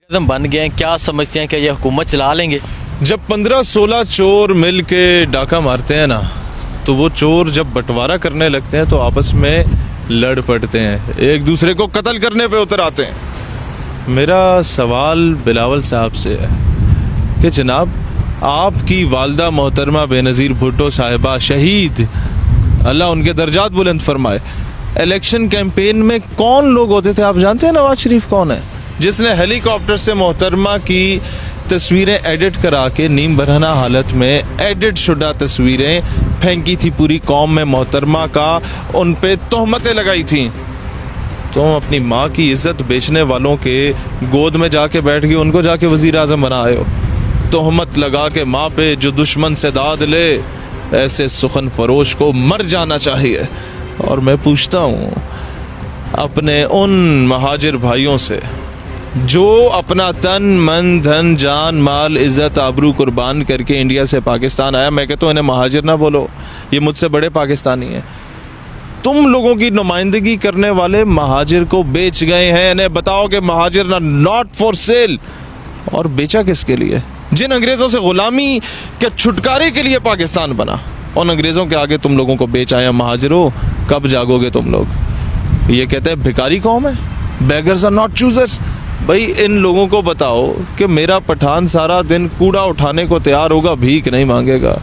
बन गए हैं, क्या समझते हैं कि ये हुकूमत चला लेंगे? जब 15-16 चोर मिल के डाका मारते हैं ना, तो वो चोर जब बंटवारा करने लगते हैं तो आपस में लड़ पड़ते हैं, एक दूसरे को कत्ल करने पे उतर आते हैं। मेरा सवाल बिलावल साहब से है कि जनाब, आपकी वालदा मोहतरमा बेनज़ीर भुट्टो साहिबा शहीद, अल्लाह उनके दर्जात बुलंद फरमाए, इलेक्शन कैंपेन में कौन लोग होते थे आप जानते हैं? नवाज शरीफ कौन है जिसने हेलीकॉप्टर से मोहतरमा की तस्वीरें एडिट करा के नीम बरहना हालत में एडिट शुदा तस्वीरें फेंकी थी पूरी कौम में, मोहतरमा का उन पे तोहमतें लगाई थी। तुम अपनी माँ की इज्जत बेचने वालों के गोद में जाके बैठ गए, उनको जाके वजीर आज़म बना आए हो। तोहमत लगा के माँ पे जो दुश्मन से दाद ले, ऐसे सुखन फरोश को मर जाना चाहिए। और मैं पूछता हूँ अपने उन महाजिर भाइयों से जो अपना तन मन धन जान माल इज़्ज़त आबरू कुर्बान करके इंडिया से पाकिस्तान आया, मैं कहता हूँ इन्हें महाजिर ना बोलो, ये मुझसे बड़े पाकिस्तानी हैं। तुम लोगों की नुमाइंदगी करने वाले महाजिर को बेच गए हैं। इन्हें बताओ कि महाजिर ना नॉट फॉर सेल। और बेचा किसके लिए? जिन अंग्रेज़ों से गुलामी के छुटकारे के लिए पाकिस्तान बना, उन अंग्रेज़ों के आगे तुम लोगों को बेच आया। महाजिरों, कब जागोगे तुम लोग? ये कहते हैं भिखारी कौम है, बेगर्स आर नॉट चूजर्स। भाई इन लोगों को बताओ कि मेरा पठान सारा दिन कूड़ा उठाने को तैयार होगा, भीख नहीं मांगेगा।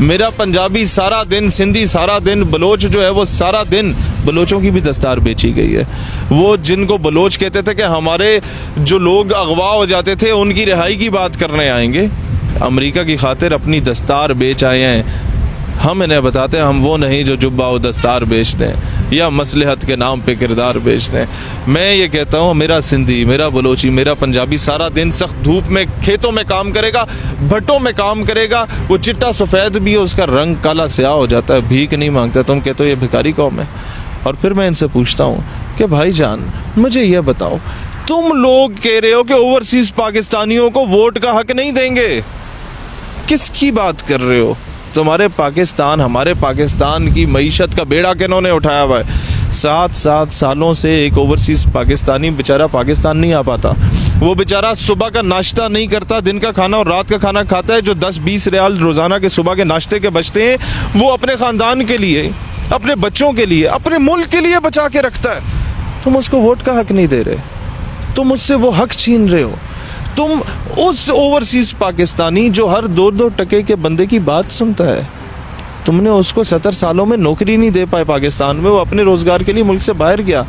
मेरा पंजाबी सारा दिन, सिंधी सारा दिन, बलोच जो है वो सारा दिन, बलोचों की भी दस्तार बेची गई है। वो जिनको बलोच कहते थे कि हमारे जो लोग अगवा हो जाते थे उनकी रिहाई की बात करने आएंगे, अमेरिका की खातिर अपनी दस्तार बेच आए हैं। हम इन्हें बताते हैं हम वो नहीं जो जुब्बा व दस्तार बेचते हैं या मसलहत के नाम पे किरदार बेचते हैं। मैं ये कहता हूँ मेरा सिंधी, मेरा बलोची, मेरा पंजाबी सारा दिन सख्त धूप में खेतों में काम करेगा, भट्टों में काम करेगा, वो चिट्टा सफ़ेद भी है, उसका रंग काला स्याह हो जाता है, भीख नहीं मांगता। तुम कहते हो ये भिखारी कौम है। और फिर मैं इनसे पूछता हूँ कि भाईजान मुझे ये बताओ, तुम लोग कह रहे हो कि ओवरसीज़ पाकिस्तानियों को वोट का हक नहीं देंगे, किसकी बात कर रहे हो? तुम्हारे पाकिस्तान, हमारे पाकिस्तान की मईशत का बेड़ा किन्होंने उठाया हुआ है? 7 सालों से एक ओवरसीज़ पाकिस्तानी बेचारा पाकिस्तान नहीं आ पाता। वो बेचारा सुबह का नाश्ता नहीं करता, दिन का खाना और रात का खाना खाता है। जो 10-20 रियाल रोज़ाना के सुबह के नाश्ते के बचते हैं, वो अपने ख़ानदान के लिए, अपने बच्चों के लिए, अपने मुल्क के लिए बचा के रखता है। तुम उसको वोट का हक नहीं दे रहे, तुम उससे वो हक छीन रहे हो। तुम उस ओवरसीज़ पाकिस्तानी जो हर 2-2 टके के बंदे की बात सुनता है, तुमने उसको 70 सालों में नौकरी नहीं दे पाए पाकिस्तान में। वो अपने रोज़गार के लिए मुल्क से बाहर गया।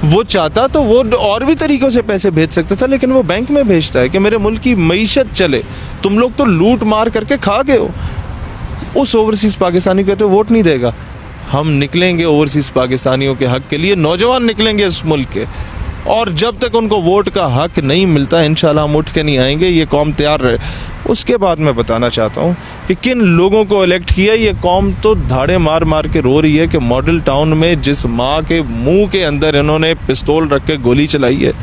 वो चाहता तो वो और भी तरीक़ों से पैसे भेज सकता था, लेकिन वो बैंक में भेजता है कि मेरे मुल्क की मईशत चले। तुम लोग तो लूट मार करके खा गए हो। उस ओवरसीज़ पाकिस्तानी कहते हो वोट नहीं देगा। हम निकलेंगे ओवरसीज़ पाकिस्तानियों के हक़ के लिए, नौजवान निकलेंगे इस मुल्क के, और जब तक उनको वोट का हक नहीं मिलता इंशाल्लाह हम उठ के नहीं आएंगे। ये कौम तैयार रहे। उसके बाद मैं बताना चाहता हूँ कि किन लोगों को इलेक्ट किया। ये कौम तो धाड़े मार मार के रो रही है कि मॉडल टाउन में जिस माँ के मुंह के अंदर इन्होंने पिस्तौल रख के गोली चलाई है,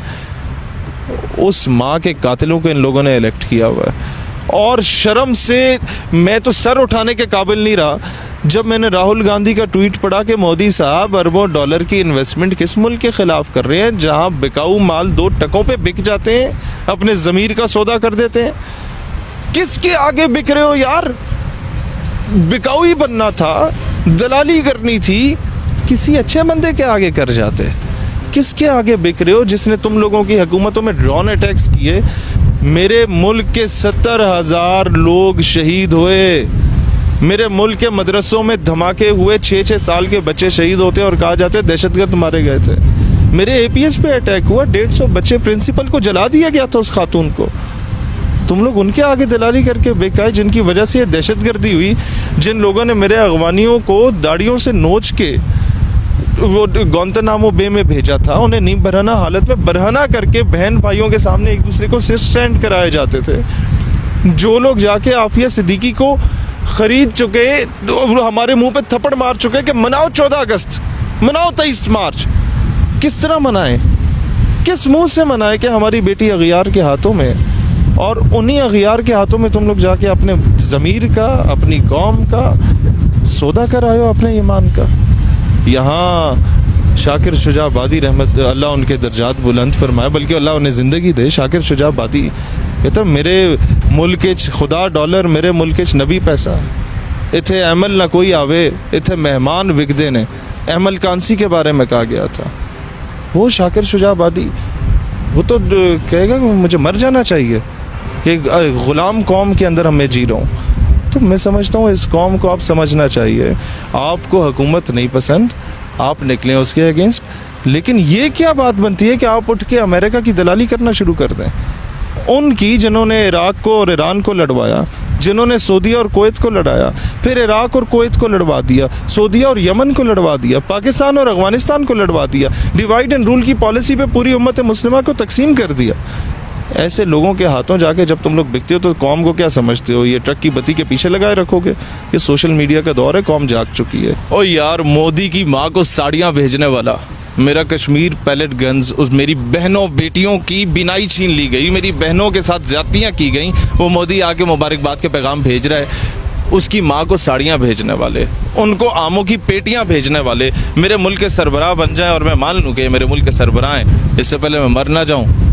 उस माँ के कातिलों को इन लोगों ने इलेक्ट किया हुआ है। और शर्म से मैं तो सर उठाने के काबिल नहीं रहा जब मैंने राहुल गांधी का ट्वीट पढ़ा कि मोदी साहब अरबों डॉलर की इन्वेस्टमेंट किस मुल्क के खिलाफ कर रहे हैं, जहां बिकाऊ माल 2 टकों पे बिक जाते हैं, अपने ज़मीर का सौदा कर देते हैं। किसके आगे बिक रहे हो यार? बिकाऊ ही बनना था, दलाली करनी थी, किसी अच्छे बंदे के आगे कर जाते। किसके आगे बिक रहे हो जिसने तुम लोगों की हुकूमतों में ड्रोन अटैक्स किए? मेरे मुल्क के 70,000 लोग शहीद हुए। मेरे मुल्क के मदरसों में धमाके हुए, 6-6 साल के बच्चे शहीद होते हैं और कहा जाता है दहशतगर्द मारे गए थे। मेरे एपीएस पे अटैक हुआ, 150 बच्चे, प्रिंसिपल को जला दिया गया था उस खातून को। तुम लोग उनके आगे दलाली करके बेकाए, जिनकी वजह से ये दहशतगर्दी हुई। जिन लोगों ने मेरे अगवानियों को दाढ़ियों से नोच के वो गुआंतानामो बे में भेजा था, उन्हें नीम बरहना हालत में बरहना करके बहन भाइयों के सामने एक दूसरे को स्टैंड कराए जाते थे। जो लोग जाके आफिया सिद्दीकी को खरीद चुके, हमारे मुंह पे थप्पड़ मार चुके कि मनाओ 14 अगस्त, मनाओ 23 मार्च। किस तरह मनाएं? किस मुंह से मनाएं कि हमारी बेटी अगियार के हाथों में? और उन्हीं अगियार के हाथों में तुम लोग जाके अपने ज़मीर का, अपनी कौम का सौदा कर आए हो, अपने ईमान का। यहाँ शाकिर शुजा आबादी रहमत अल्लाह उनके दर्जात बुलंद फरमाए, बल्कि अल्लाह उन्हें ज़िंदगी दे। शाकिर शुजा आबादी कहता मेरे मुल्क च खुदा डॉलर, मेरे मुल्क च नबी पैसा, इत्थे अमल ना कोई आवे, इत्थे मेहमान विकदे ने। अमल कांसी के बारे में कहा गया था। वो शाकिर शुजा आबादी वो तो कहेगा कि मुझे मर जाना चाहिए कि ग़ुलाम कौम के अंदर मैं जी रहा हूँ। तो मैं समझता हूँ इस कौम को आप समझना चाहिए। आपको हुकूमत नहीं पसंद, आप निकलें उसके अगेंस्ट, लेकिन ये क्या बात बनती है कि आप उठ के अमेरिका की दलाली करना शुरू कर दें। उनकी जिन्होंने इराक़ को और ईरान को लड़वाया, जिन्होंने सऊदीया और कुवैत को लड़ाया, फिर इराक़ और कुवैत को लड़वा दिया, सऊदीया और यमन को लड़वा दिया, पाकिस्तान और अफ़गानिस्तान को लड़वा दिया, डिवाइड एंड रूल की पॉलिसी पे पूरी उम्मत मुस्लिमा को तकसीम कर दिया। ऐसे लोगों के हाथों जाके जब तुम लोग बिकते हो तो कौम को क्या समझते हो? ये ट्रक की बत्ती के पीछे लगाए रखोगे? ये सोशल मीडिया का दौर है, कौम जाग चुकी है। ओ यार, मोदी की माँ को साड़ियाँ भेजने वाला, मेरा कश्मीर पैलेट गन्स, उस मेरी बहनों बेटियों की बिनाई छीन ली गई, मेरी बहनों के साथ ज्यादतियाँ की गई, वो मोदी आके मुबारकबाद के पैगाम भेज रहा है। उसकी माँ को साड़ियाँ भेजने वाले, उनको आमों की पेटियाँ भेजने वाले मेरे मुल्क के सरबराह बन जाएं और मैं मान लूँ कि ये मेरे मुल्क के सरबराह हैं, इससे पहले मैं मर ना जाऊँ।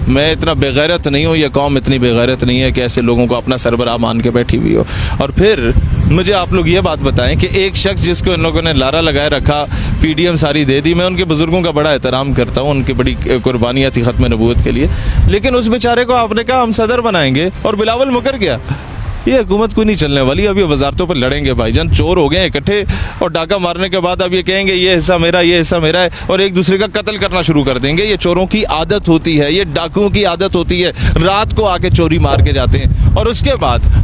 मैं इतना बेगैरत नहीं हूँ, ये कौम इतनी बेगैरत नहीं है कि ऐसे लोगों को अपना सरबराह मान के बैठी हुई हो। और फिर मुझे आप लोग ये बात बताएं कि एक शख्स जिसको इन लोगों ने लारा लगाए रखा, पीडीएम सारी दे दी। मैं उनके बुजुर्गों का बड़ा एहतराम करता हूँ, उनकी बड़ी कुर्बानियाँ थी ख़त्म नबूवत के लिए, लेकिन उस बेचारे को आपने कहा हम सदर बनाएंगे और बिलावल मुकर गया। ये हुकूमत कोई नहीं चलने वाली। अब ये वजारतों पर लड़ेंगे भाईजान, चोर हो गए इकट्ठे और डाका मारने के बाद अब ये कहेंगे ये हिस्सा मेरा, ये हिस्सा मेरा है, और एक दूसरे का कत्ल करना शुरू कर देंगे। ये चोरों की आदत होती है, ये डाकुओं की आदत होती है, रात को आके चोरी मार के जाते हैं। और उसके बाद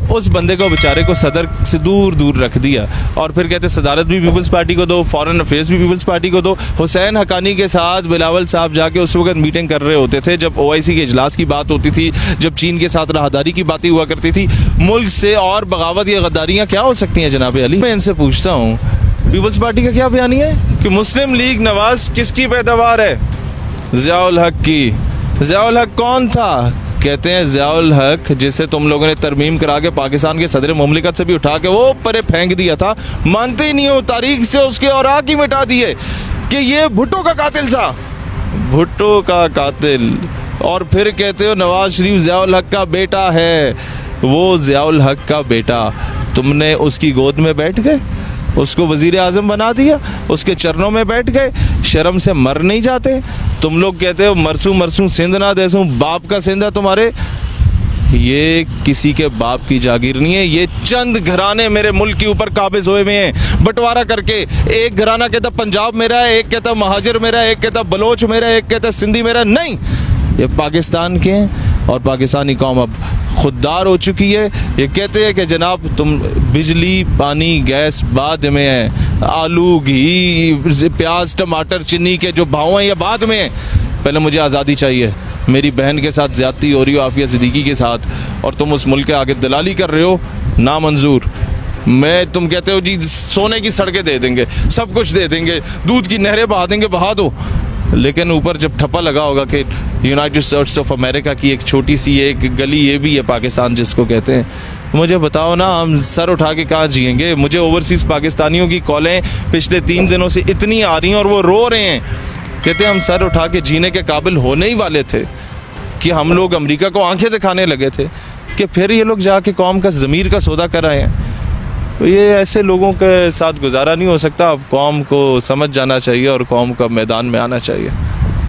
उस बंदे को बेचारे को सदर से दूर दूर रख दिया और फिर कहते सदारत भी पीपल्स पार्टी को दो, फॉरेन अफेयर्स भी पीपल्स पार्टी को दो। हुसैन हकानी के साथ बिलावल साहब जाके उस वक्त मीटिंग कर रहे होते थे जब OIC के इजलास की बात होती थी, जब चीन के साथ राहदारी की बातें हुआ करती थी। मुल्क से और बगावत या गद्दारियाँ क्या हो सकती हैं जनाब अली? मैं इनसे पूछता हूँ, पीपल्स पार्टी का क्या बयानी है कि मुस्लिम लीग नवाज किसकी पैदावार है? ज़ियाउल हक की। ज़ियाउल हक कौन था? कहते हैं ज़ियाउल हक जिसे तुम लोगों ने तरमीम करा के पाकिस्तान के सदर मुमलिकत से भी उठा के वो परे फेंक दिया था, मानते ही नहीं हो, तारीख से उसके औराक ही मिटा दिए कि ये भुट्टो का कातिल था, भुट्टो का कातिल। और फिर कहते हो नवाज शरीफ ज़ियाउल हक का बेटा है। वो ज़ियाउल हक का बेटा, तुमने उसकी गोद में बैठ गए, उसको वज़ीर आज़म बना दिया, उसके चरणों में बैठ गए, शर्म से मर नहीं जाते? तुम लोग कहते हो मरसू मरसू सिंध ना देसू, बाप का सिंध है तुम्हारे। ये किसी के बाप की जागीर नहीं है, ये चंद घराने मेरे मुल्क के ऊपर काबिज हुए हुए हैं बंटवारा करके। एक घराना कहता पंजाब मेरा है, एक कहता महाजर मेरा है, एक कहता बलोच मेरा है, एक कहता सिंधी मेरा। नहीं, ये पाकिस्तान के हैं और पाकिस्तानी कौम अब खुददार हो चुकी है। ये कहते हैं कि जनाब तुम बिजली पानी गैस बाद में है, आलू घी प्याज टमाटर चीनी के जो भाव हैं ये बाद में है, पहले मुझे आज़ादी चाहिए। मेरी बहन के साथ ज़्यादती हो रही हो आफिया सिद्दीकी के साथ और तुम उस मुल्क के आगे दलाली कर रहे हो, नामंजूर। मैं तुम कहते हो जी सोने की सड़कें दे देंगे, सब कुछ दे देंगे, दूध की नहरें बहा देंगे, बहा दो, लेकिन ऊपर जब ठप्पा लगा होगा कि यूनाइटेड स्टेट्स ऑफ अमेरिका की एक छोटी सी एक गली ये भी है पाकिस्तान जिसको कहते हैं, मुझे बताओ ना हम सर उठा के कहाँ जिएंगे? मुझे ओवरसीज़ पाकिस्तानियों की कॉलें पिछले 3 दिनों से इतनी आ रही हैं और वो रो रहे हैं, कहते हैं हम सर उठा के जीने के काबिल होने ही वाले थे कि हम लोग अमेरिका को आंखें दिखाने लगे थे कि फिर ये लोग जाके कौम का ज़मीर का सौदा कर रहे हैं। ये ऐसे लोगों के साथ गुजारा नहीं हो सकता। अब कौम को समझ जाना चाहिए और कौम को मैदान में आना चाहिए।